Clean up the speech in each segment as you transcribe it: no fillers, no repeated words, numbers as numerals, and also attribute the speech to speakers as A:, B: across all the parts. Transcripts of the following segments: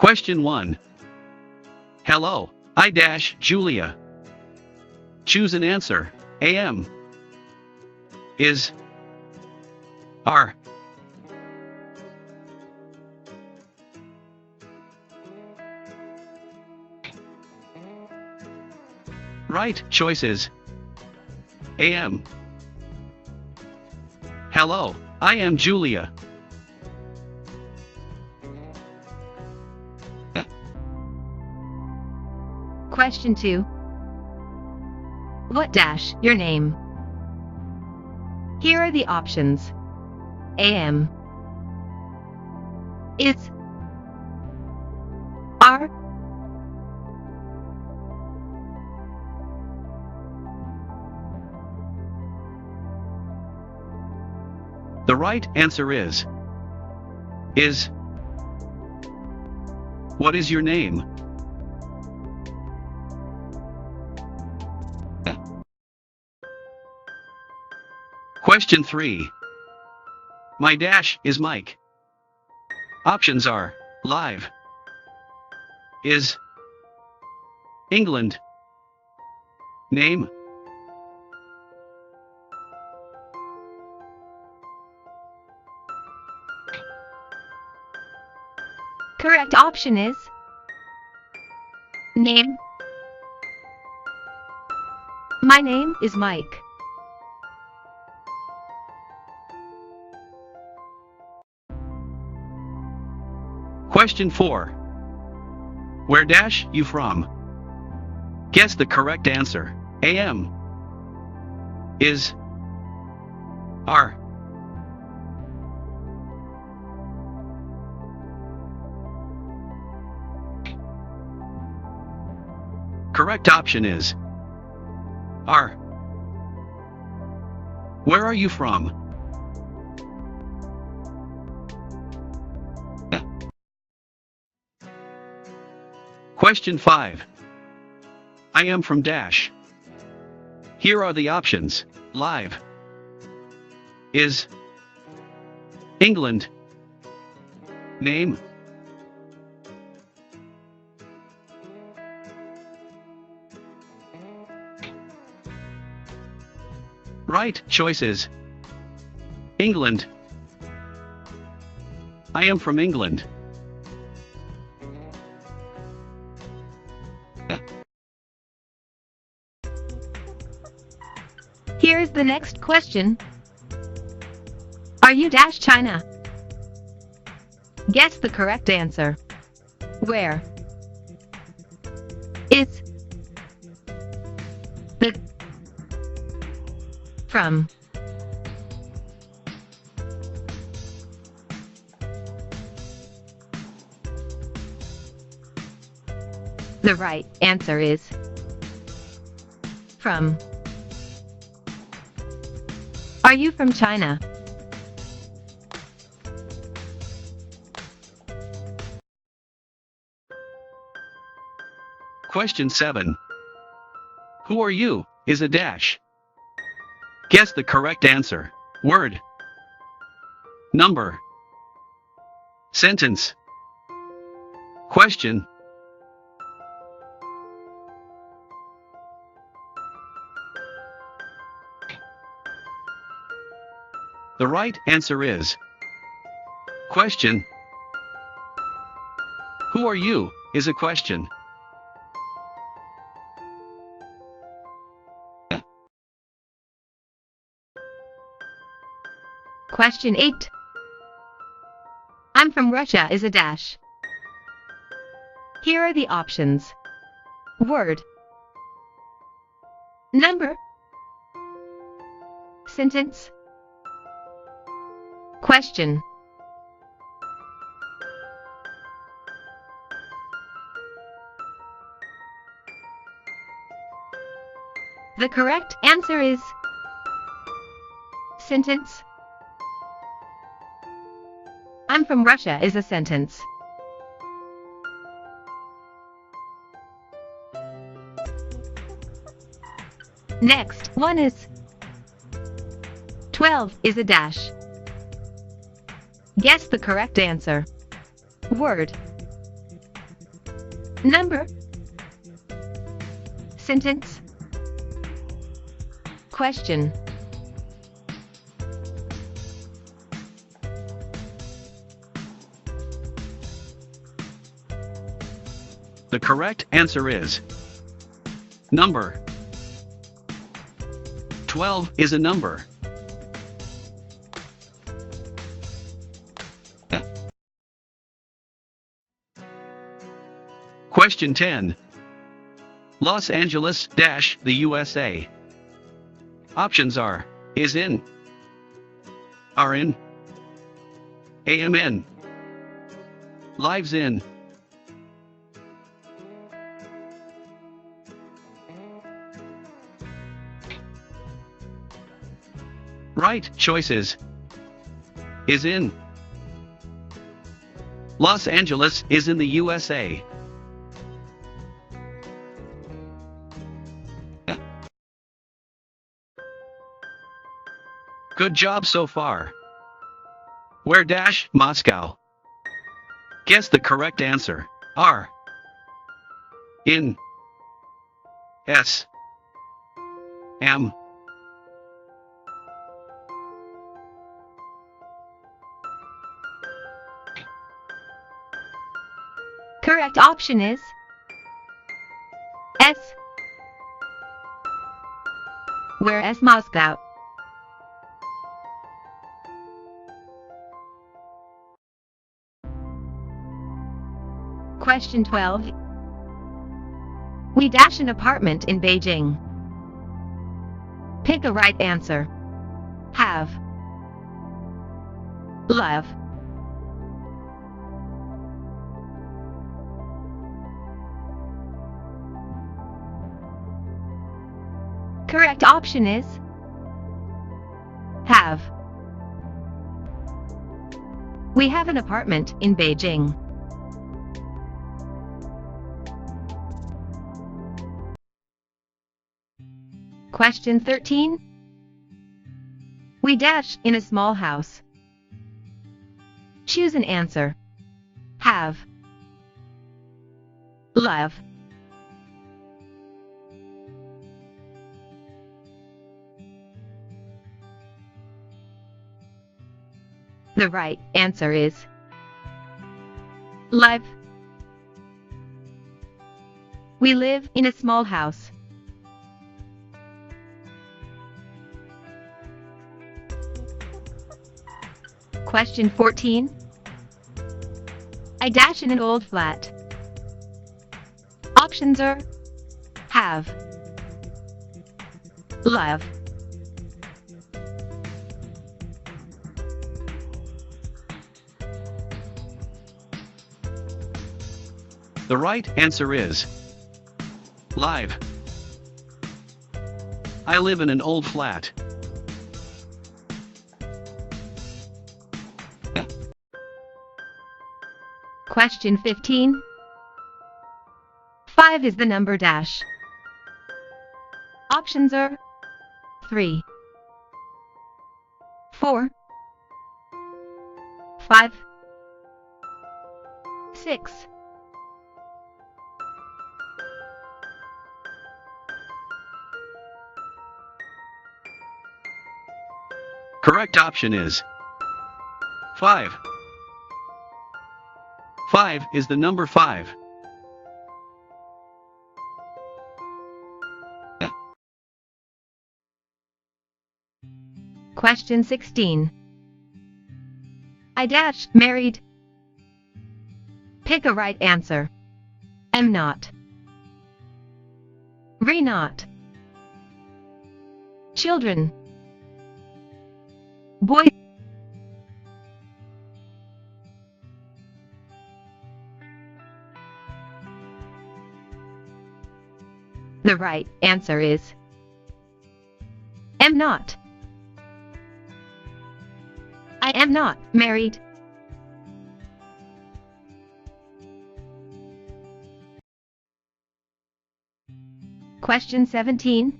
A: Question 1. Hello, Julia. Choose an answer. AM is R. Right choice is AM. Hello, I am Julia.
B: Question 2. What dash your name? Here are the options. AM is R.
A: The right answer is. What is your name? Question 3. My dash is Mike. Options are live is England. Name
B: Correct option is name. My name is Mike.
A: Question 4. Where dash you from? Guess the correct answer. AM is R. Correct option is R. Where are you from? Question 5. I am from dash. Here are the options. Live is England. Name right choice is England. I am from England.
B: Here's the next question. Are you dash China? Guess the correct answer. Where is the from? The right answer is from. Are you from China?
A: Question 7. Who are you is a dash. Guess the correct answer. Word, number, sentence, question. The right answer is question. Who are you is a question.
B: Question 8. I'm from Russia is a dash. Here are the options. Word, number, sentence, question. The correct answer is sentence. I'm from Russia is a sentence. Next one is 12 is a dash. Guess the correct answer. Word, Number. Sentence. Question.
A: The correct answer is number. 12 is a number. Question 10. Los Angeles dash the USA. Options are is in, are in, am in, lives in. Right choices. Is in. Los Angeles is in the USA. Good job so far. Where dash Moscow? Guess the correct answer. Are. In. S. Am.
B: Correct option is S. Whereas Moscow. Question 12. We dash an apartment in Beijing. Pick a right answer. Have. Love. Correct option is have. We have an apartment in Beijing. Question 13. We dash in a small house. Choose an answer. Have. Love. The right answer is live. We live in a small house. Question 14. I dash in an old flat. Options are have. Love.
A: The right answer is live. I live in an old flat.
B: Question 15. 5 is the number dash. Options are 3, 4, 5, 6.
A: Correct option is 5. 5 is the number 5.
B: Question 16. I dash married. Pick a right answer. Am not. Re not. Children. Boy. The right answer is am not. I am not married. Question 17.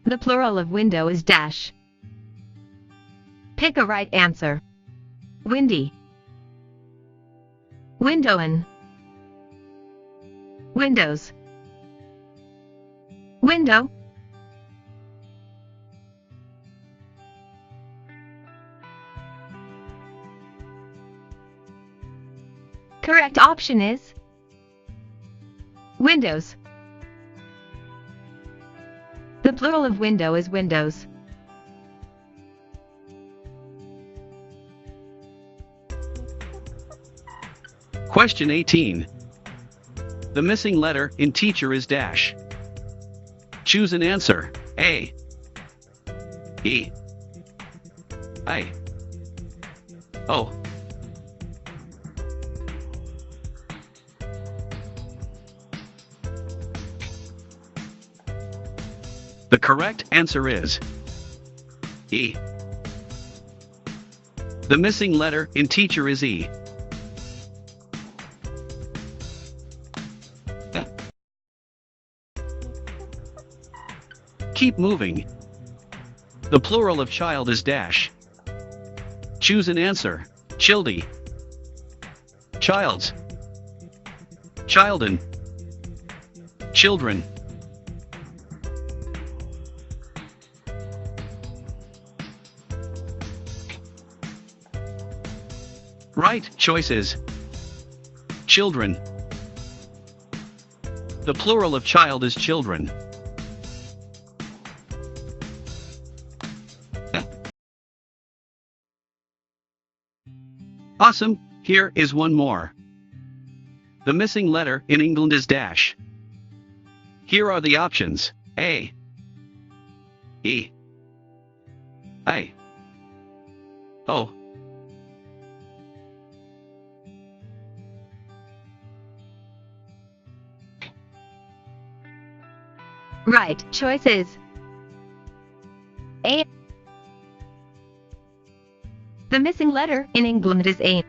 B: The plural of window is dash. Pick a right answer. Windy. Windowen. Windows. Window. Correct option is windows. The plural of window is windows.
A: Question 18. The missing letter in teacher is dash. Choose an answer. A, E, I, O. The correct answer is E. The missing letter in teacher is E. Keep moving. The plural of child is dash. Choose an answer. Childy, childs, children, children. Right choice is children. The plural of child is children. Awesome, here is one more. The missing letter in England is dash. Here are the options. A, E, I, O.
B: Right choice is A. The missing letter in England is A.